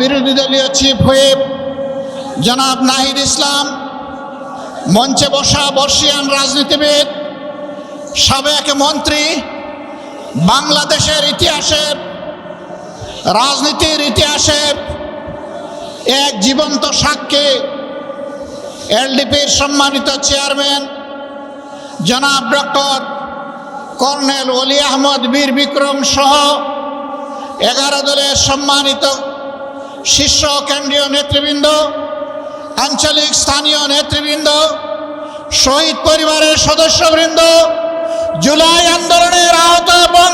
বিরোধী দলীয় chief whip জনাব নাহিদ ইসলাম, মঞ্চে বসা বর্ষিয়ান রাজনীতিবিদ, সাবেক মন্ত্রী, বাংলাদেশের ইতিহাসের রাজনীতির ইতিহাসের এক জীবন্ত সাক্ষী, এলডিপির সম্মানিত চেয়ারম্যান জনাব ডক্টর কর্নেল ওলি আহমদ বীর বিক্রম সহ 11 দলের সম্মানিত শীর্ষ কেন্দ্রীয় নেতৃবৃন্দ, আঞ্চলিক স্থানীয় নেতৃবৃন্দ, শহীদ পরিবারের সদস্যবৃন্দ, জুলাই আন্দোলনের আহত এবং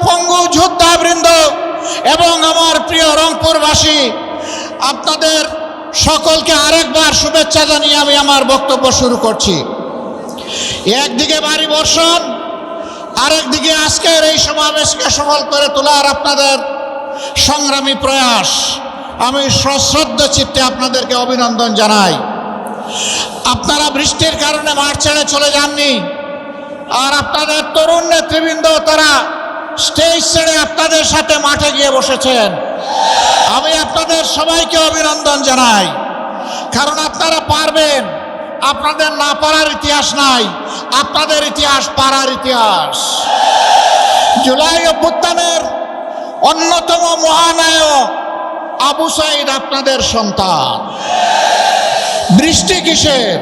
পঙ্গু যোদ্ধাবৃন্দ এবং আমার প্রিয় রংপুরবাসী, আপনাদের সকলকে আরেকবার শুভেচ্ছা জানিয়ে আমি আমার বক্তব্য শুরু করছি। একদিকে ভারী বর্ষণ, আরেকদিকে আজকের এই সমাবেশকে সফল করে তোলার আপনাদের সংগ্রামী প্রয়াস, আমি সশ্রদ্ধ চিত্তে আপনাদেরকে অভিনন্দন জানাই। আপনারা বৃষ্টির কারণে মাঠ ছেড়ে চলে যাননি, আর আপনাদের তরুণ নেতৃবৃন্দ তারা স্টেজ ছেড়ে আপনাদের সাথে মাঠে গিয়ে বসেছেন। আমি আপনাদের সবাইকে অভিনন্দন জানাই, কারণ আপনারা পারবেন। আপনাদের না পারার ইতিহাস নাই, আপনাদের ইতিহাস পারার ইতিহাস। জুলাই অভ্যুত্থানের অন্যতম মহানায়ক আবু সাইদ আপনাদের সন্তান। বৃষ্টি কিসের?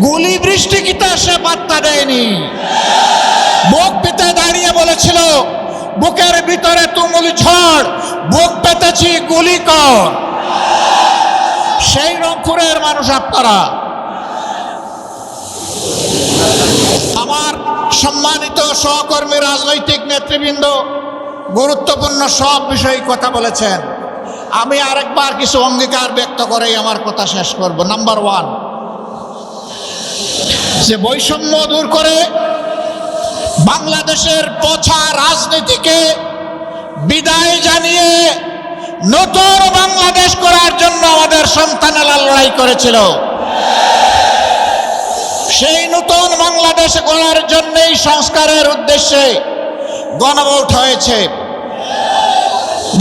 গুলি বৃষ্টি কি তা সে পাত্তা দেয়নি। বুক পেতে দাঁড়িয়ে বলেছিল, বুকের ভিতরে তুমুল ঝড়, বুক পেতেছি গুলি কর। সেই রংপুরের মানুষ আপনারা। আমার সম্মানিত সহকর্মী রাজনৈতিক নেতৃবৃন্দ গুরুত্বপূর্ণ সব বিষয়ে কথা বলেছেন। আমি আরেকবার কিছু অঙ্গীকার ব্যক্ত করেই আমার কথা শেষ করব। নাম্বার 1, যে বৈষম্য দূর করে বাংলাদেশের পচা রাজনীতিকে বিদায় জানিয়ে নতুন বাংলাদেশ করার জন্য আমাদের সন্তানেরা লড়াই করেছিল। সেই নতুন বাংলাদেশ গড়ার জন্যই সংস্কারের উদ্দেশ্যে গণভোট হয়েছে।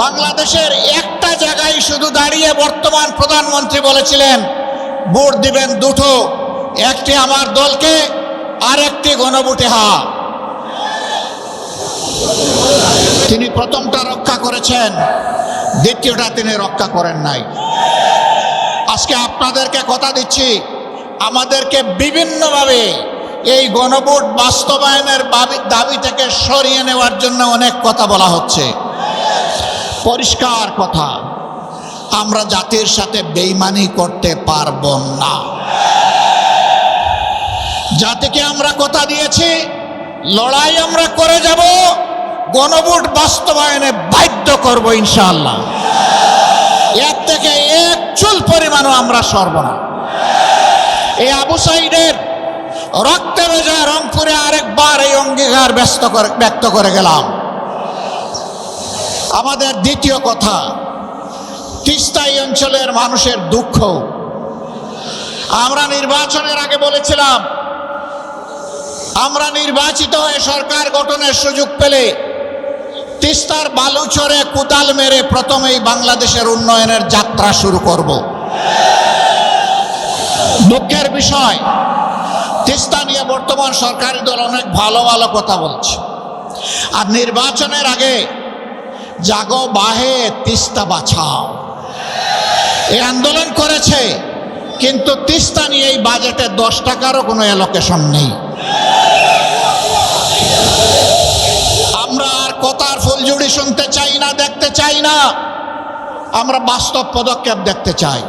বাংলাদেশের একটা জায়গায় শুধু দাঁড়িয়ে বর্তমান প্রধানমন্ত্রী বলেছিলেন ভোট দিবেন দুটো, একটি আমার দলকে আর একটি গণভোটে হা। তিনি প্রথমটা রক্ষা করেছেন, দ্বিতীয়টা তিনি রক্ষা করেন নাই। আজকে আপনাদেরকে কথা দিচ্ছি, আমাদেরকে বিভিন্নভাবে এই গণভোট বাস্তবায়নের দাবি থেকে সরিয়ে নেওয়ার জন্য অনেক কথা বলা হচ্ছে। পরিষ্কার কথা, আমরা জাতির সাথে বেইমানি করতে পারবো না। জাতিকে আমরা কথা দিয়েছি, লড়াই আমরা করে যাব, গণভোট বাস্তবায়নে বাধ্য করব ইনশাআল্লাহ। এর থেকে এক চুল পরিমাণও আমরা সরব না। এই আবু সাইদের রক্তে ভেজা রংপুরে আরেকবার এই অঙ্গীকার ব্যক্ত করে গেলাম। আমাদের দ্বিতীয় কথা, তিস্তা অঞ্চলের মানুষের দুঃখ। আমরা নির্বাচনের আগে বলেছিলাম, আমরা নির্বাচিত হয়ে সরকার গঠনের সুযোগ পেলে তিস্তার বালুচরে কোদাল মেরে প্রথমেই বাংলাদেশের উন্নয়নের যাত্রা শুরু করব। দুঃখের বিষয়, তিস্তা নিয়ে বর্তমান সরকারি দল অনেক ভালো ভালো কথা বলছে, আর নির্বাচনের আগে জাগো বাহে তিস্তা বাঁচাও এই আন্দোলন করেছে, কিন্তু তিস্তা নিয়ে এই বাজেটে 10 টাকারও কোনো অ্যালোকেশন নেই। আমরা আর কথার ফুলঝুড়ি শুনতে চাই না, দেখতে চাই না, আমরা বাস্তব পদক্ষেপ দেখতে চাই।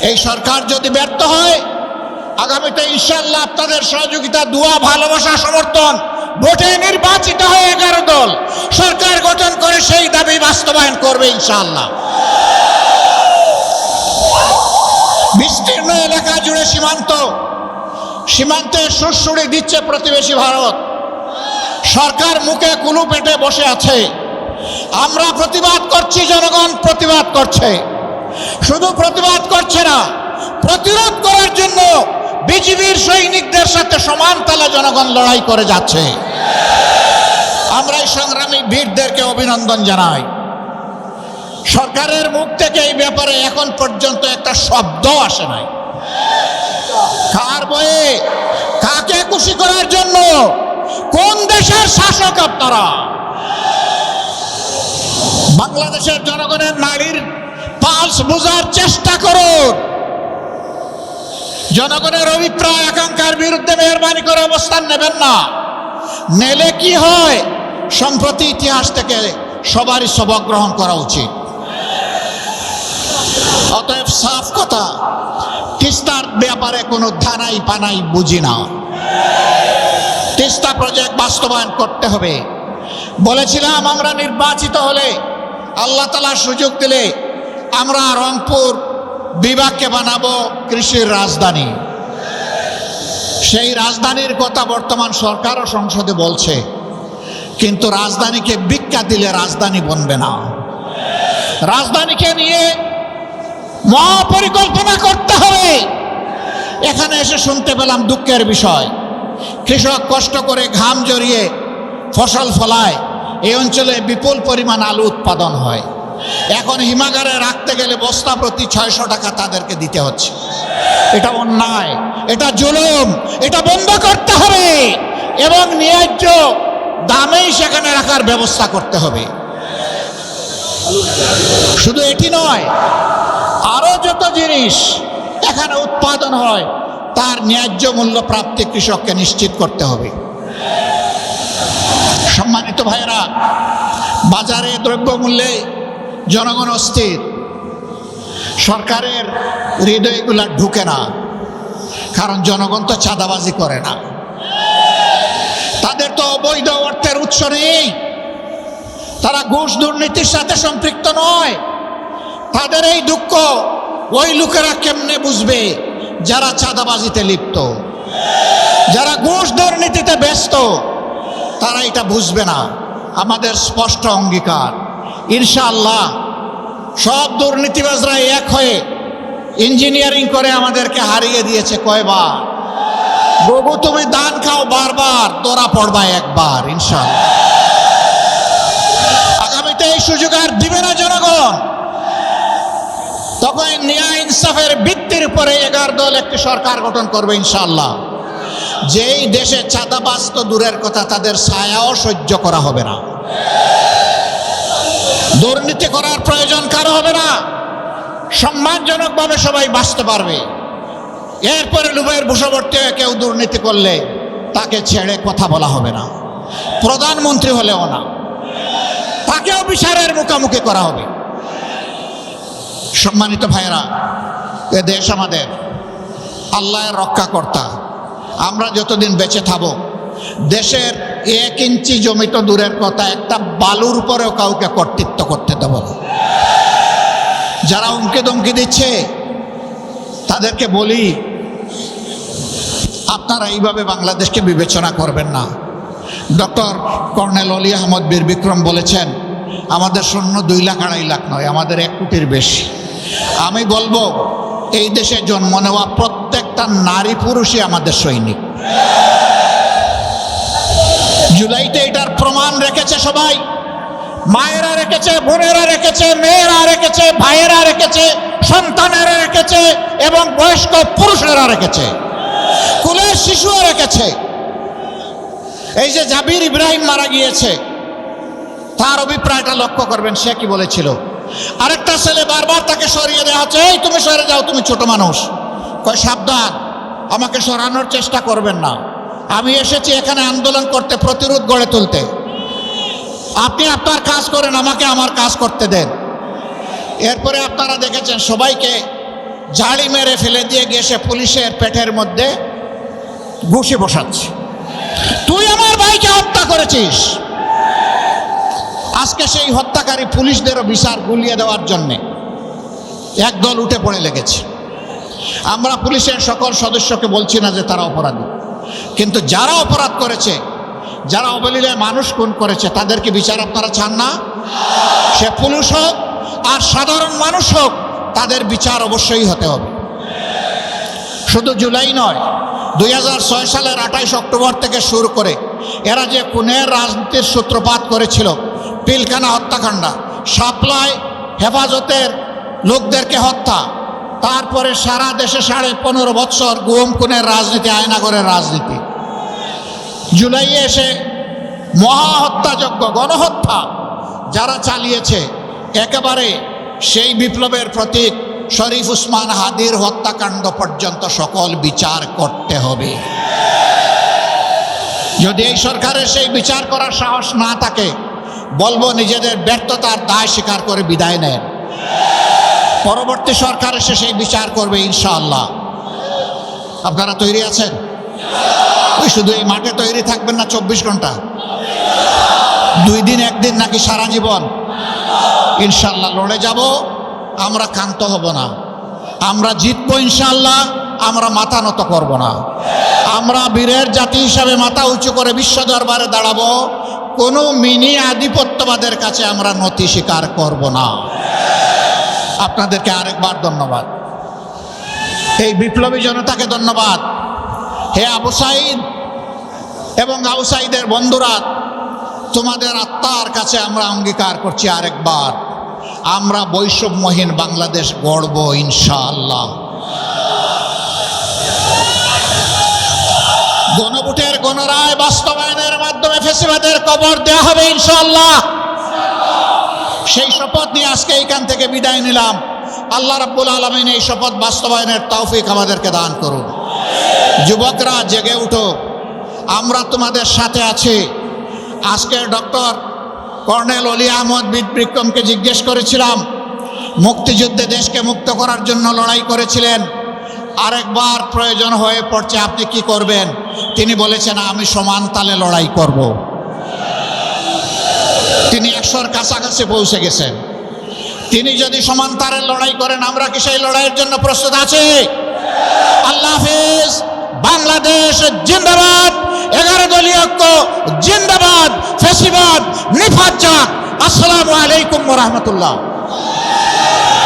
এই সরকার যদি ব্যর্থ হয়, আগামীতে ইনশাআল্লাহ আপনাদের সহযোগিতা, দোয়া, ভালোবাসা, সমর্থন, ভোটে নির্বাচিত হয়ে 11 দল সরকার গঠন করে সেই দাবি বাস্তবায়ন করবে ইনশাআল্লাহ। বিস্তীর্ণ এলাকা জুড়ে সীমান্তে সুড়সুড়ি দিচ্ছে প্রতিবেশী ভারত। সরকার মুখে কুলু পেটে বসে আছে। আমরা প্রতিবাদ করছি, জনগণ প্রতিবাদ করছে। শুধু প্রতিবাদ করছে না, প্রতিরোধ করার জন্য বিজিবির সৈনিকদের সাথে সমান তালে জনগণ লড়াই করে যাচ্ছে। আমরা এই সংগ্রামী বীরদেরকে অভিনন্দন জানাই। সরকারের মুখ থেকে এই ব্যাপারে এখন পর্যন্ত একটা শব্দ আসে নাই। কার বয়ে, কাকে খুশি করার জন্য, কোন দেশের শাসক আপনারা? বাংলাদেশের জনগণের নারীর পালস বোঝার চেষ্টা করুন। জনগণের অভিপ্রায় আকাঙ্ক্ষার বিরুদ্ধে মেহরবানি করে অবস্থান নেবেন না। নেলে কি হয়, সম্প্রতি ইতিহাস থেকে সবারই সবক গ্রহণ করা উচিত। অতএব সাফ কথা, তিস্তার ব্যাপারে কোনো ধানাই পানাই বুঝি না। তিস্তা প্রজেক্ট বাস্তবায়ন করতে হবে। বলেছিলাম আমরা নির্বাচিত হলে, আল্লাহ তাআলা সুযোগ দিলে, আমরা রংপুর বিভাগকে বানাবো কৃষির রাজধানী। সেই রাজধানীর কথা বর্তমান সরকার ও সংসদে বলছে, কিন্তু রাজধানীকে ভিক্ষা দিলে রাজধানী বনবে না। রাজধানীকে নিয়ে মহাপরিকল্পনা করতে হবে। এখানে এসে শুনতে পেলাম দুঃখের বিষয়, কৃষক কষ্ট করে ঘাম জড়িয়ে ফসল ফলায়, এই অঞ্চলে বিপুল পরিমাণ আলু উৎপাদন হয়। এখন হিমাগারে রাখতে গেলে বস্তা প্রতি 600 টাকা তাদেরকে দিতে হচ্ছে। এটা অন্যায়, এটা জুলুম, এটা বন্ধ করতে হবে এবং ন্যায্য দামেই সেখানে রাখার ব্যবস্থা করতে হবে। শুধু এটি নয়, আরো যত জিনিস এখানে উৎপাদন হয় তার ন্যায্য মূল্য প্রাপ্তি কৃষককে নিশ্চিত করতে হবে। সম্মানিত ভাইয়েরা, বাজারে দ্রব্যমূল্যে জনগণ অস্থির। সরকারের হৃদয়গুলা ঢুকে না, কারণ জনগণ তো চাঁদাবাজি করে না, তাদের তো অবৈধ অর্থের উৎস নেই, তারা ঘুষ দুর্নীতির সাথে সম্পৃক্ত নয়। তাদের এই দুঃখ ওই লোকেরা কেমনে বুঝবে যারা চাঁদাবাজিতে লিপ্ত, যারা ঘুষ দুর্নীতিতে ব্যস্ত? তারা এটা বুঝবে না। আমাদের স্পষ্ট অঙ্গীকার, ইনশাআল্লাহ সব দুর্নীতিবাজরা এক হয়ে ইঞ্জিনিয়ারিং করে আমাদেরকে হারিয়ে দিয়েছে কয়বার। গগু তুমি দান খাও বারবার, তোরা পড়বা একবার, ইনশাআল্লাহ। আগামীতে এই সুযোগ আর দিবে না জনগণ। তখন ন্যায় ইনসাফের ভিত্তির উপরে 11 দল একটি সরকার গঠন করবে ইনশাআল্লাহ। যেই দেশে চাঁদাবাজ তো দূরের কথা, তাদের ছায়াও সহ্য করা হবে না। দুর্নীতি করার প্রয়োজন কারো হবে না। সম্মানজনকভাবে সবাই বাঁচতে পারবে। এরপরে লোভের বশবর্তী হয়ে কেউ দুর্নীতি করলে তাকে ছেড়ে কথা বলা হবে না। প্রধানমন্ত্রী হলেও না, তাকেও বিচারের মুখোমুখি করা হবে। সম্মানিত ভাইয়েরা, এ দেশ আমাদের, আল্লাহর রক্ষাকর্তা। আমরা যতদিন বেঁচে থাকব, দেশের 1 ইঞ্চি জমি তো দূরের কথা, একটা বালুর উপরেও কাউকে কর্তৃত্ব করতে দেব না। যারা হুমকি ধমকি দিচ্ছে তাদেরকে বলি, আপনারা এইভাবে বাংলাদেশকে বিবেচনা করবেন না। ডক্টর কর্নেল অলি আহমদ বীর বিক্রম বলেছেন, আমাদের সৈন্য 2 লাখ 2.5 লাখ নয়, আমাদের 1 কোটির বেশি। আমি বলবো, এই দেশে জন্ম নেওয়া প্রত্যেকটা নারী পুরুষই আমাদের সৈনিক। জুলাইতে এটার প্রমাণ রেখেছে সবাই। মায়েরা রেখেছে, বোনেরা রেখেছে, মেয়েরা রেখেছে, ভাইয়েরা রেখেছে, সন্তানেরা রেখেছে এবং বয়স্ক পুরুষেরা রেখেছে, কুলের শিশুও রেখেছে। এই যে জাবির ইব্রাহিম মারা গিয়েছে, তার অভিপ্রায়টা লক্ষ্য করবেন। সে কি বলেছিল? আরেকটা ছেলে বারবার তাকে সরিয়ে দেওয়া হচ্ছে, এই তুমি সরে যাও, তুমি ছোট মানুষ। কয়, সাবধান, আমাকে সরানোর চেষ্টা করবেন না। আমি এসেছি এখানে আন্দোলন করতে, প্রতিরোধ গড়ে তুলতে। আপনি আপনার কাজ করেন, আমাকে আমার কাজ করতে দেন। এরপরে আপনারা দেখেছেন সবাইকে ঝাড়ি মেরে ফেলে দিয়ে গিয়ে সে পুলিশের পেটের মধ্যে ঘুষি বসাচ্ছে। তুই আমার ভাইকে হত্যা করেছিস। আজকে সেই হত্যাকারী পুলিশদেরও বিচার গুলিয়ে দেওয়ার জন্যে একদল উঠে পড়ে লেগেছে। আমরা পুলিশের সকল সদস্যকে বলছি না যে তারা অপরাধী, কিন্তু যারা অপরাধ করেছে, যারা অবলীলায় মানুষ খুন করেছে, তাদেরকে বিচার আপনারা চান না? সে পুলিশ হোক আর সাধারণ মানুষ হোক, তাদের বিচার অবশ্যই হতে হবে। শুধু জুলাই নয়, 2006 সালের 28 অক্টোবর থেকে শুরু করে এরা যে খুনের রাজনীতির সূত্রপাত করেছিল, পিলখানা হত্যাকাণ্ড, সাপ্লাই হেফাজতের লোকদেরকে হত্যা, তারপরে সারা দেশে 15.5 বৎসর গুম খুনের রাজনীতি, আয়নাগরের রাজনীতি, জুলাইয়ে এসে মহাহত্যাযজ্ঞ, গণহত্যা যারা চালিয়েছে, একেবারে সেই বিপ্লবের প্রতীক শরীফ উসমান হাদির হত্যাকাণ্ড পর্যন্ত সকল বিচার করতে হবে। যদি এই সরকারের সেই বিচার করার সাহস না থাকে, বলবো নিজেদের ব্যর্থতার দায় স্বীকার করে বিদায় নেন। পরবর্তী সরকার এসে সেই বিচার করবে ইনশাআল্লাহ। আপনারা তৈরি আছেন? ওই শুধু এই মাঠে তৈরি থাকবেন না 24 ঘন্টা, 2 দিন 1 দিন নাকি সারা জীবন? ইনশাআল্লাহ লড়ে যাব, আমরা ক্ষান্ত হব না, আমরা জিতবো ইনশাআল্লাহ, আমরা মাথা নত করব না। আমরা বীরের জাতি হিসাবে মাথা উঁচু করে বিশ্ব দরবারে দাঁড়াবো, কোনো মিনি আধিপত্যবাদের কাছে আমরা নতি স্বীকার করব না। আপনাদেরকে আরেকবার ধন্যবাদ, এই বিপ্লবী জনতাকে ধন্যবাদ। হে আবু সাঈদ এবং আবু সাঈদের বন্ধুরা, তোমাদের আত্মার কাছে আমরা অঙ্গীকার করছি আরেকবার, আমরা বৈষম্যহীন বাংলাদেশ গড়ব ইনশাআল্লাহ। গণভোটের গণরায় বাস্তবায়নের মাধ্যমে ফ্যাসিবাদের কবর দেওয়া হবে ইনশাআল্লাহ। সেই শপথ নিয়ে আজকে এইখান থেকে বিদায় নিলাম। আল্লাহ রাব্বুল আলামিন এই শপথ বাস্তবায়নের তৌফিক আমাদেরকে দান করুন। যুবকরা জেগে উঠো, আমরা তোমাদের সাথে আছি। আজকে ডক্টর কর্নেল অলি আহমদ বিক্রমকে জিজ্ঞেস করেছিলাম, মুক্তিযুদ্ধে দেশকে মুক্ত করার জন্য লড়াই করেছিলেন, আরেকবার প্রয়োজন হয়ে পড়ছে, আপনি কি করবেন? তিনি বলেছেন, আমি সমান তালে লড়াই করব। তিনি 100-র কাছাকাছি পৌঁছে গেছেন। তিনি যদি সমান তারের লড়াই করেন, আমরা কি সেই লড়াইয়ের জন্য প্রস্তুত আছি? আল্লাহ হাফেজ। বাংলাদেশ জিন্দাবাদ, 11 দলীয় ঐক্য জিন্দাবাদ, ফ্যাসিবাদ নিফাত যাক। আসসালামু আলাইকুম ওয়া রাহমাতুল্লাহ।